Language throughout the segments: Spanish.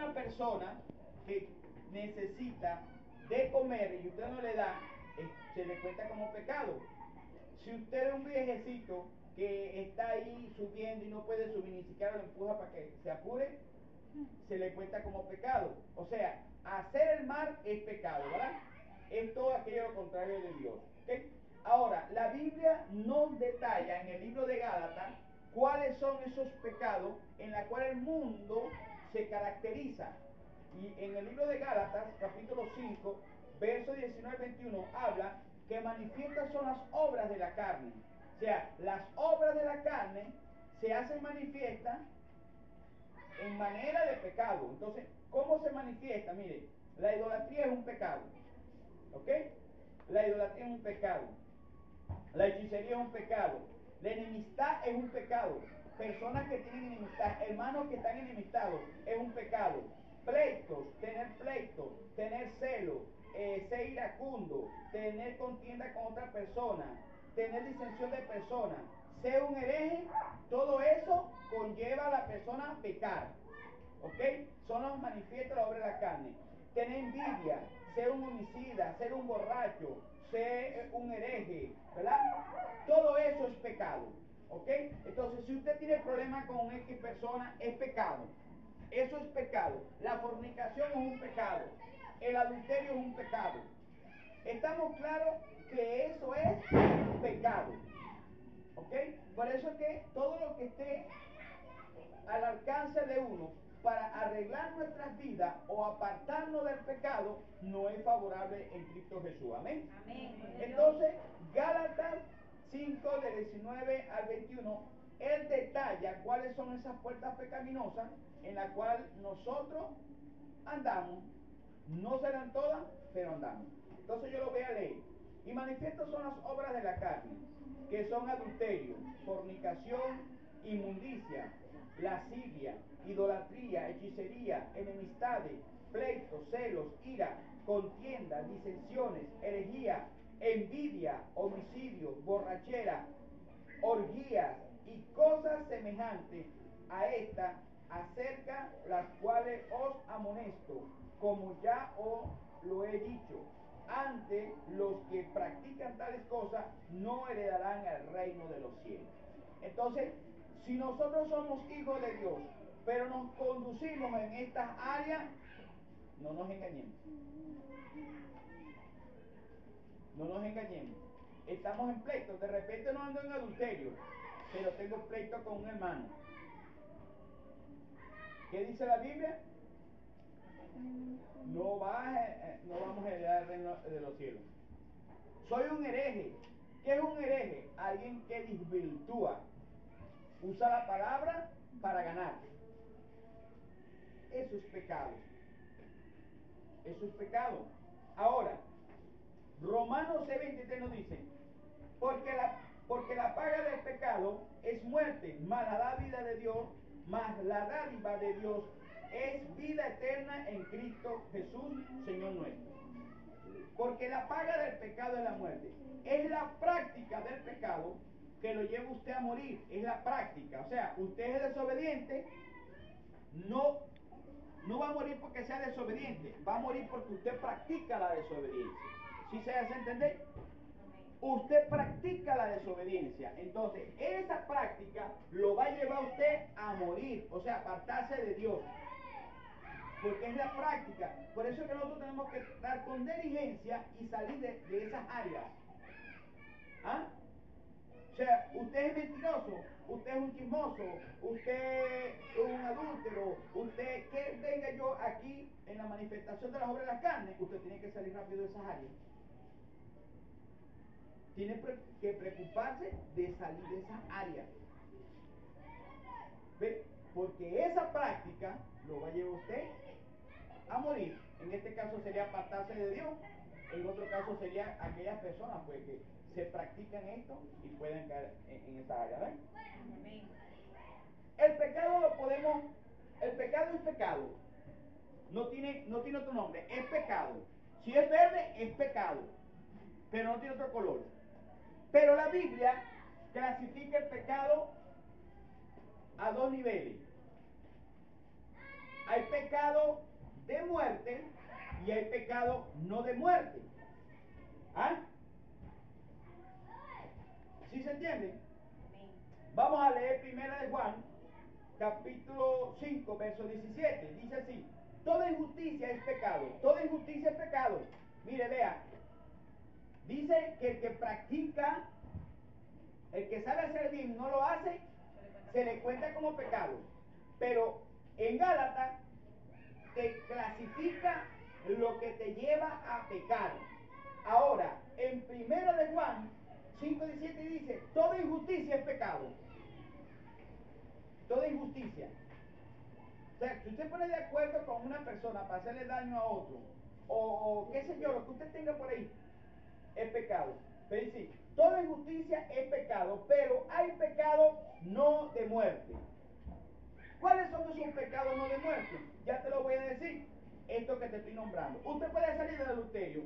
una persona que necesita de comer y usted no le da, se le cuenta como pecado. Si usted es un viejecito que está ahí subiendo y no puede subir, ni siquiera lo empuja para que se apure, se le cuenta como pecado. O sea, hacer el mal es pecado, ¿verdad? Es todo aquello lo contrario de Dios. ¿Okay? Ahora, la Biblia nos detalla en el libro de Gálatas cuáles son esos pecados en los cuales el mundo se caracteriza. Y en el libro de Gálatas, capítulo 5, versos 19 al 21, habla que manifiestas son las obras de la carne. O sea, las obras de la carne se hacen manifiestas en manera de pecado. Entonces, ¿cómo se manifiesta? Mire, la idolatría es un pecado. ¿Ok? La idolatría es un pecado. La hechicería es un pecado. La enemistad es un pecado. Personas que tienen enemistad, hermanos que están enemistados, es un pecado. Pleitos, tener celo, ser iracundo, tener contienda con otra persona, tener disensión de persona, ser un hereje, todo eso conlleva a la persona a pecar. ¿Ok? Son los manifiestos de la obra de la carne. Tener envidia, ser un homicida, ser un borracho, ser un hereje, ¿verdad? Todo eso es pecado. ¿Ok? Entonces, si usted tiene problemas con X persona, es pecado. Eso es pecado. La fornicación es un pecado. El adulterio es un pecado. Estamos claros que eso es pecado. ¿Ok? Por eso es que todo lo que esté al alcance de uno para arreglar nuestras vidas o apartarnos del pecado no es favorable en Cristo Jesús. Amén. Amén. Entonces, Gálatas 5, de 19 al 21, él detalla cuáles son esas puertas pecaminosas en las cuales nosotros andamos. No serán todas, pero andamos. Entonces yo lo voy a leer. Y manifiestos son las obras de la carne, que son adulterio, fornicación, inmundicia, lascivia, idolatría, hechicería, enemistades, pleitos, celos, ira, contienda, disensiones, herejía, envidia, homicidio, borrachera, orgías y cosas semejantes a esta, acerca las cuales os amonesto, como ya os lo he dicho. Antes, los que practican tales cosas no heredarán el reino de los cielos. Entonces, si nosotros somos hijos de Dios, pero nos conducimos en estas áreas, no nos engañemos. No nos engañemos. Estamos en pleito. De repente no ando en adulterio, pero tengo pleito con un hermano. ¿Qué dice la Biblia? No vamos a heredar el reino de los cielos. Soy un hereje. ¿Qué es un hereje? Alguien que desvirtúa. Usa la palabra para ganar. Eso es pecado. Eso es pecado. Ahora, Romanos 6:23 nos dice, porque la paga del pecado es muerte, mas la dádiva de Dios, mas la dádiva de Dios es vida eterna en Cristo Jesús, Señor nuestro. Porque la paga del pecado es la muerte. Es la práctica del pecado que lo lleva usted a morir. Es la práctica. O sea, usted es desobediente, no va a morir porque sea desobediente, va a morir porque usted practica la desobediencia. ¿Sí se hace entender? Usted practica la desobediencia. Entonces, esa práctica lo va a llevar a usted a morir, o sea, apartarse de Dios. Porque es la práctica. Por eso es que nosotros tenemos que dar con diligencia y salir de esas áreas. ¿Ah? O sea, usted es mentiroso, usted es un chismoso, usted es un adúltero, usted, que venga yo aquí en la manifestación de las obras de la carne, usted tiene que salir rápido de esas áreas. Tiene que preocuparse de salir de esas áreas. ¿Ve? Porque esa práctica lo va a llevar usted a morir. En este caso sería apartarse de Dios. En otro caso sería aquellas personas pues que se practican esto y pueden caer en esa área. ¿Ven? El pecado el pecado es pecado. No tiene otro nombre, es pecado. Si es verde, es pecado. Pero no tiene otro color. Pero la Biblia clasifica el pecado a dos niveles. Hay pecado y hay pecado no de muerte. ¿Ah? ¿Sí se entiende? Vamos a leer primera de Juan, capítulo 5, verso 17. Dice así: toda injusticia es pecado. Toda injusticia es pecado. Mire, vea. Dice que el que practica, el que sabe hacer bien y no lo hace, se le cuenta como pecado. Pero en Gálatas te clasifica lo que te lleva a pecar. Ahora, en primera de Juan 5:17 dice: toda injusticia es pecado. Toda injusticia. O sea, si usted pone de acuerdo con una persona para hacerle daño a otro, o qué sé yo, lo que usted tenga por ahí, es pecado. Pero dice, toda injusticia es pecado, pero hay pecado no de muerte. ¿Cuáles son esos pecados no de muerte? Ya te lo voy a decir. Esto que te estoy nombrando. Usted puede salir del adulterio.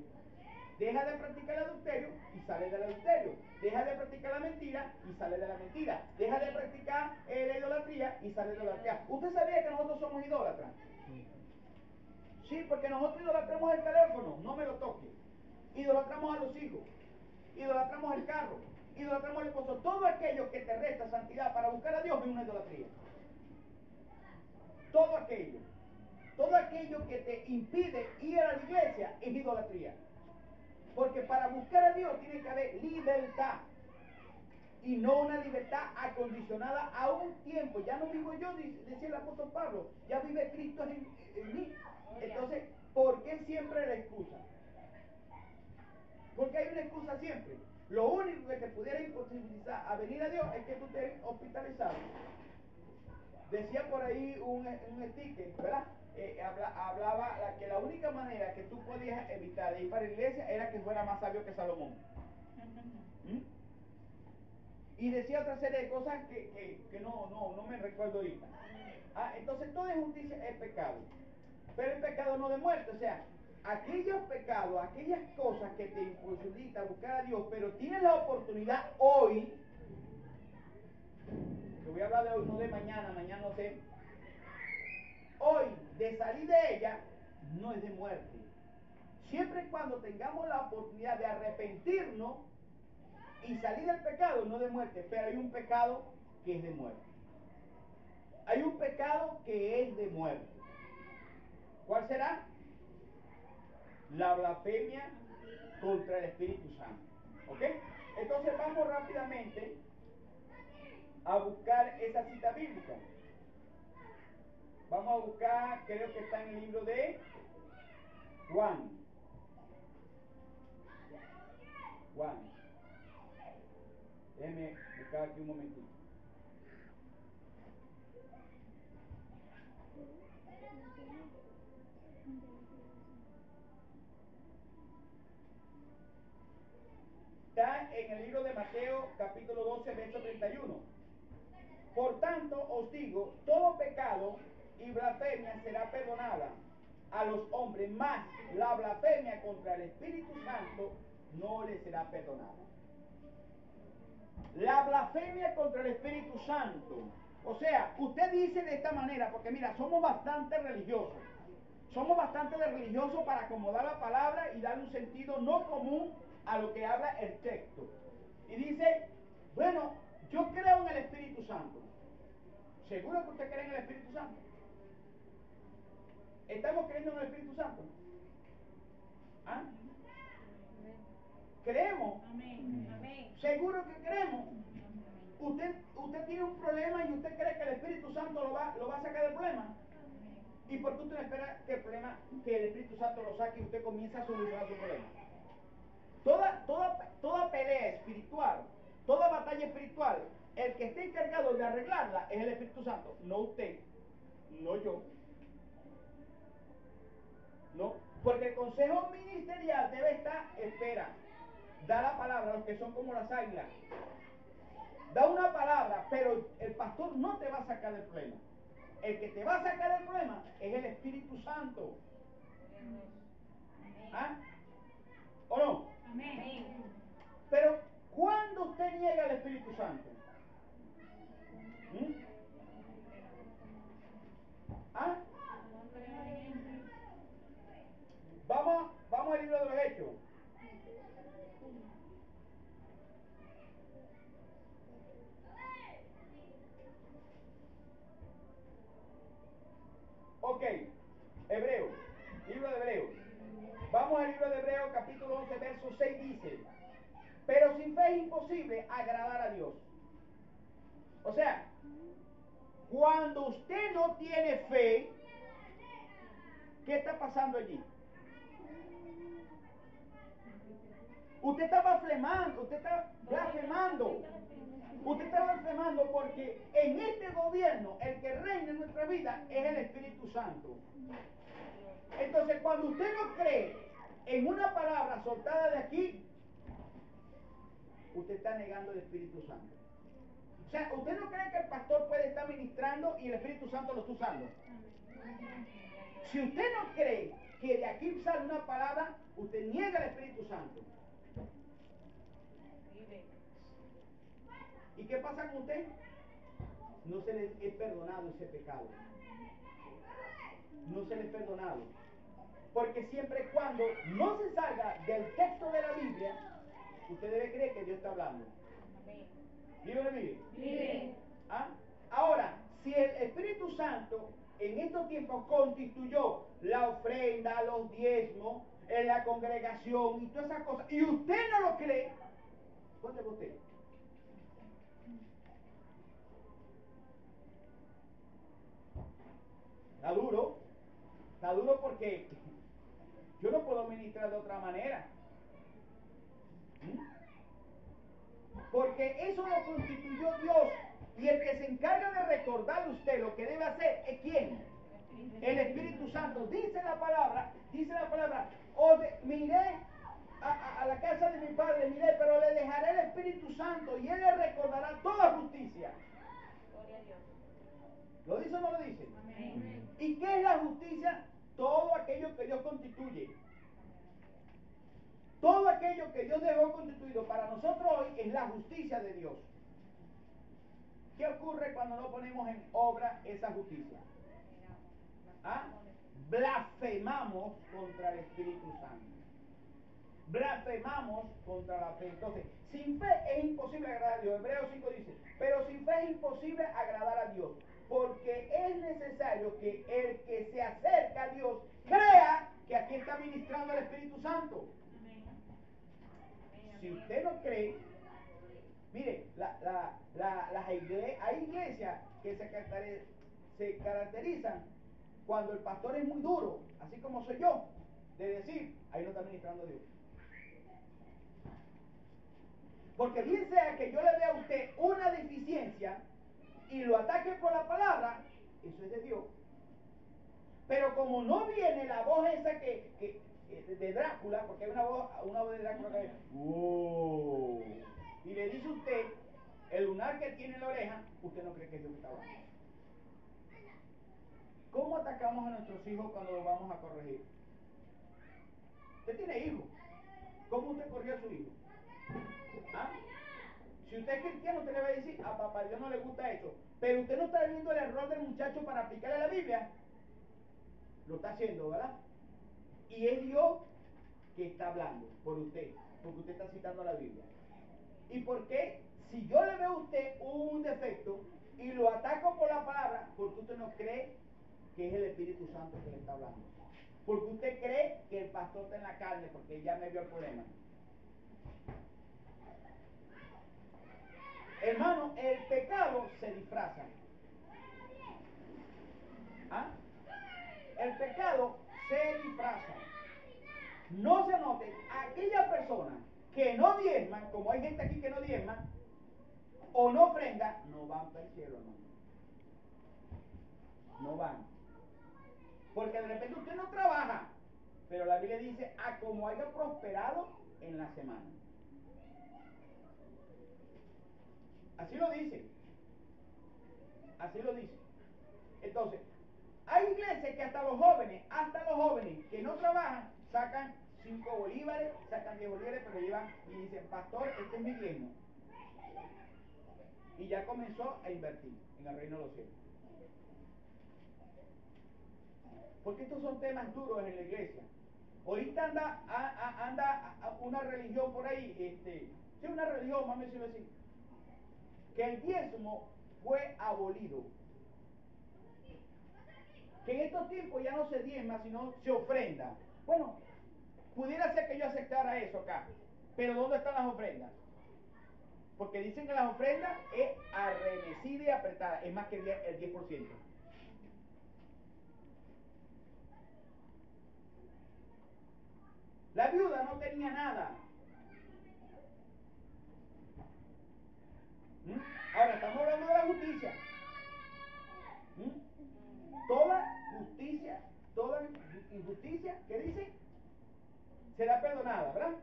Deja de practicar el adulterio y sale del adulterio. Deja de practicar la mentira y sale de la mentira. Deja de practicar la idolatría y sale de la idolatría. ¿Usted sabía que nosotros somos idólatras? Sí, porque nosotros idolatramos el teléfono, no me lo toque. Idolatramos a los hijos, idolatramos el carro, idolatramos el esposo. Todo aquello que te resta santidad para buscar a Dios es una idolatría. Todo aquello. Todo aquello que te impide ir a la iglesia es idolatría. Porque para buscar a Dios tiene que haber libertad. Y no una libertad acondicionada a un tiempo. Ya no vivo yo, decía el apóstol Pablo, ya vive Cristo en mí. Entonces, ¿por qué siempre la excusa? Porque hay una excusa siempre. Lo único que te pudiera imposibilitar a venir a Dios es que tú estés hospitalizado. Decía por ahí un sticker, ¿verdad? Hablaba que la única manera que tú podías evitar de ir para la iglesia era que fuera más sabio que Salomón. ¿Mm? Y decía otra serie de cosas que no me recuerdo ahorita. Entonces toda injusticia es pecado. Pero el pecado no de muerte. O sea, aquellos pecados, aquellas cosas que te imposibilitan buscar a Dios, pero tienes la oportunidad hoy, que voy a hablar de hoy, no de mañana, mañana no sé, hoy de salir de ella, no es de muerte. Siempre y cuando tengamos la oportunidad de arrepentirnos y salir del pecado, no de muerte, pero hay un pecado que es de muerte. Hay un pecado que es de muerte. ¿Cuál será? La blasfemia contra el Espíritu Santo. ¿Ok? Entonces vamos rápidamente a buscar esa cita bíblica. Vamos a buscar, creo que está en el libro de Juan. Déjeme buscar aquí un momentito. Está en el libro de Mateo, capítulo 12, verso 31. Por tanto, os digo, todo pecado y blasfemia será perdonada a los hombres, mas la blasfemia contra el Espíritu Santo no le será perdonada. La blasfemia contra el Espíritu Santo. O sea, usted dice de esta manera, porque mira, somos bastante religiosos. Somos bastante religiosos para acomodar la palabra y darle un sentido no común a lo que habla el texto. Y dice, bueno, yo creo en el Espíritu Santo. ¿Seguro que usted cree en el Espíritu Santo? ¿Estamos creyendo en el Espíritu Santo? ¿Ah? ¿Creemos? Amén. ¿Seguro que creemos? Usted tiene un problema y usted cree que el Espíritu Santo lo va a sacar del problema. ¿Y por qué usted no espera que el Espíritu Santo lo saque y usted comience a solucionar su problema? Toda pelea espiritual, toda batalla espiritual, el que esté encargado de arreglarla es el Espíritu Santo, no usted, no yo. No, porque el consejo ministerial debe estar, espera, da la palabra a los que son como las águilas. Da una palabra, pero el pastor no te va a sacar del problema. El que te va a sacar del problema es el Espíritu Santo. ¿Ah? ¿O no? Amén. Pero, ¿cuándo usted niega al Espíritu Santo? ¿Mm? ¿Ah? Hebreos capítulo 11, verso 6 dice, pero sin fe es imposible agradar a Dios. O sea, cuando usted no tiene fe, ¿qué está pasando allí? Usted está blasfemando, usted está blasfemando. Usted está blasfemando porque en este gobierno el que reina en nuestra vida es el Espíritu Santo. Entonces, cuando usted no cree en una palabra soltada de aquí, usted está negando el Espíritu Santo. O sea, usted no cree que el pastor puede estar ministrando y el Espíritu Santo lo está usando. Si usted no cree que de aquí sale una palabra, usted niega el Espíritu Santo. ¿Y qué pasa con usted? No se le es perdonado ese pecado. No se le es perdonado. Porque siempre y cuando no se salga del texto de la Biblia, usted debe creer que Dios está hablando. ¿Vive o no vive? Vive. ¿Ah? Ahora, si el Espíritu Santo en estos tiempos constituyó la ofrenda, los diezmos, en la congregación y todas esas cosas, y usted no lo cree, ¿dónde va usted? Está duro porque yo no puedo ministrar de otra manera. Porque eso lo constituyó Dios. Y el que se encarga de recordarle a usted lo que debe hacer es ¿quién? El Espíritu Santo. Dice la palabra, miré a la casa de mi padre, miré, pero le dejaré el Espíritu Santo y él le recordará toda justicia. Gloria a Dios. ¿Lo dice o no lo dice? Amén. ¿Y qué es la justicia? Todo aquello que Dios constituye. Todo aquello que Dios dejó constituido para nosotros hoy es la justicia de Dios. ¿Qué ocurre cuando no ponemos en obra esa justicia? ¿Ah? Blasfemamos contra el Espíritu Santo. Blasfemamos contra la fe. Entonces, sin fe es imposible agradar a Dios. Hebreos 5 dice, pero sin fe es imposible agradar a Dios, porque es necesario que el que se acerca a Dios crea que aquí está ministrando el Espíritu Santo. Si usted no cree, mire, hay iglesias que se caracterizan cuando el pastor es muy duro, así como soy yo, de decir, ahí no está ministrando Dios. Porque bien sea que yo le vea a usted una deficiencia y lo ataque por la palabra, eso es de Dios. Pero como no viene la voz esa de Drácula, porque hay una voz de Drácula que ¡oh! Y le dice a usted, el lunar que tiene en la oreja, usted no cree que es Dios que está hablando. ¿Cómo atacamos a nuestros hijos cuando los vamos a corregir? Usted tiene hijos. ¿Cómo usted corrió a su hijo? ¿Ah? Si usted es cristiano, usted le va a decir, a papá Dios no le gusta eso. Pero usted no está viendo el error del muchacho para aplicarle a la Biblia. Lo está haciendo, ¿verdad? Y es Dios que está hablando por usted, porque usted está citando la Biblia. ¿Y por qué? Si yo le veo a usted un defecto y lo ataco por la palabra, porque usted no cree que es el Espíritu Santo que le está hablando. Porque usted cree que el pastor está en la carne, porque ya me vio el problema. Hermano, el pecado se disfraza. ¿Ah? El pecado se disfraza. No se note, aquellas personas que no diezman, como hay gente aquí que no diezma, o no ofrenda, no van para el cielo, hermano. No van. Porque de repente usted no trabaja, pero la Biblia dice, a como haya prosperado en la semana. Así lo dice. Así lo dice. Entonces, hay iglesias que hasta los jóvenes que no trabajan, sacan 5 bolívares, sacan 10 bolívares, pero llevan y dicen, pastor, este es mi diezmo. Y ya comenzó a invertir en el reino de los cielos. Porque estos son temas duros en la iglesia. Ahorita anda una religión por ahí, sí, una religión, vamos a decirlo así, que el diezmo fue abolido. Que en estos tiempos ya no se diezma, sino se ofrenda. Bueno, pudiera ser que yo aceptara eso acá, pero ¿dónde están las ofrendas? Porque dicen que las ofrendas es arremecida y apretada, es más que el 10%. La viuda no tenía nada. Ahora estamos hablando de la justicia. Toda injusticia, ¿qué dice? Será perdonada, ¿verdad?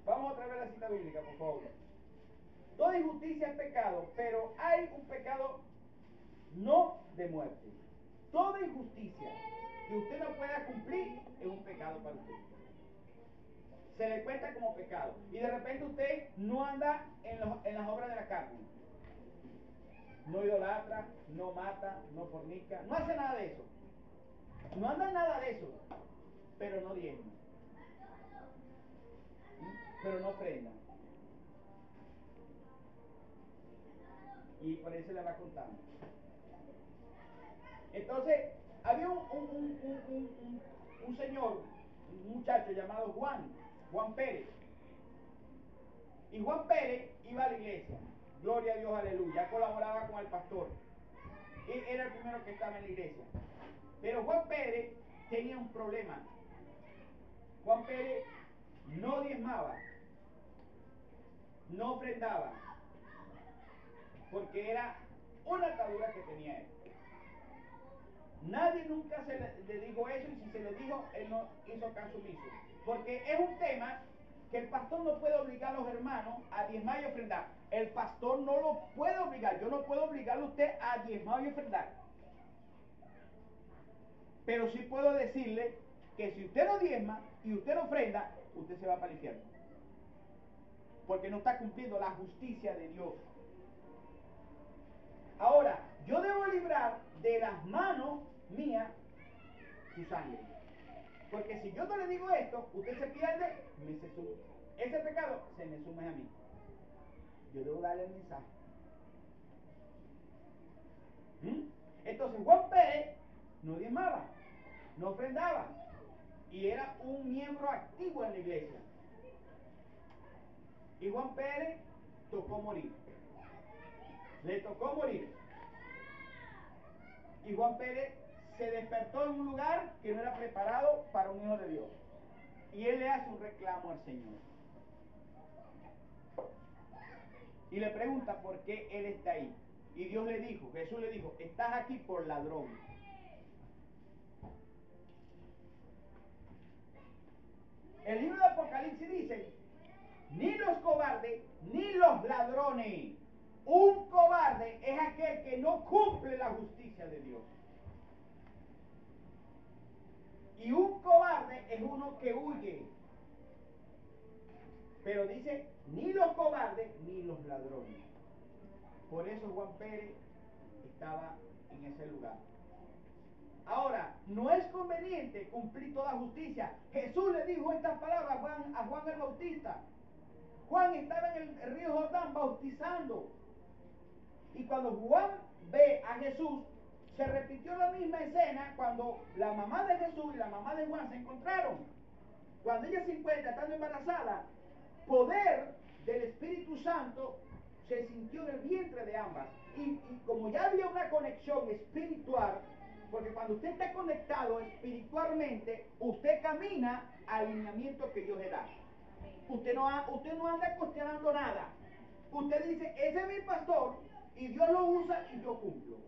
Vamos otra vez a la cita bíblica, por favor. Toda injusticia es pecado, pero hay un pecado no de muerte. Toda injusticia que usted no pueda cumplir es un pecado para usted. Se le cuenta como pecado. Y de repente usted no anda en las obras de la carne. No idolatra, no mata, no fornica, no hace nada de eso. No anda en nada de eso, pero no diezma. Pero no ofrenda. Y por eso le va contando. Entonces, había un señor, un muchacho llamado Juan Pérez. Y Juan Pérez iba a la iglesia. Gloria a Dios, aleluya. Colaboraba con el pastor. Él era el primero que estaba en la iglesia. Pero Juan Pérez tenía un problema. Juan Pérez no diezmaba, no ofrendaba, porque era una atadura que tenía él. Nadie nunca le dijo eso, y si se lo dijo, él no hizo caso omiso. Porque es un tema que el pastor no puede obligar a los hermanos a diezmar y ofrendar. El pastor no lo puede obligar. Yo no puedo obligarle a usted a diezmar y ofrendar. Pero sí puedo decirle que si usted no diezma y usted no ofrenda, usted se va para el infierno. Porque no está cumpliendo la justicia de Dios. Ahora, yo debo librar de las manos mías su sangre. Porque si yo no le digo esto, usted se pierde, ese pecado se me sume a mí. Yo debo darle el mensaje. Entonces Juan Pérez no diezmaba, no ofrendaba, y era un miembro activo en la iglesia. Y Juan Pérez tocó morir. Le tocó morir. Y Juan Pérez se despertó en un lugar que no era preparado para un hijo de Dios. Y él le hace un reclamo al Señor. Y le pregunta por qué él está ahí. Y Dios le dijo, Jesús le dijo, estás aquí por ladrón. El libro de Apocalipsis dice, ni los cobardes, ni los ladrones. Un cobarde es aquel que no cumple la justicia de Dios. Y un cobarde es uno que huye. Pero dice, ni los cobardes, ni los ladrones. Por eso Juan Pérez estaba en ese lugar. Ahora, no es conveniente cumplir toda justicia. Jesús le dijo estas palabras a Juan el Bautista. Juan estaba en el río Jordán bautizando. Y cuando Juan ve a Jesús, se repitió la misma escena cuando la mamá de Jesús y la mamá de Juan se encontraron. Cuando ella se encuentra estando embarazada, poder del Espíritu Santo se sintió en el vientre de ambas. Y como ya había una conexión espiritual, porque cuando usted está conectado espiritualmente, usted camina al alineamiento que Dios le da. Usted no anda cuestionando nada. Usted dice, ese es mi pastor y Dios lo usa y yo cumplo.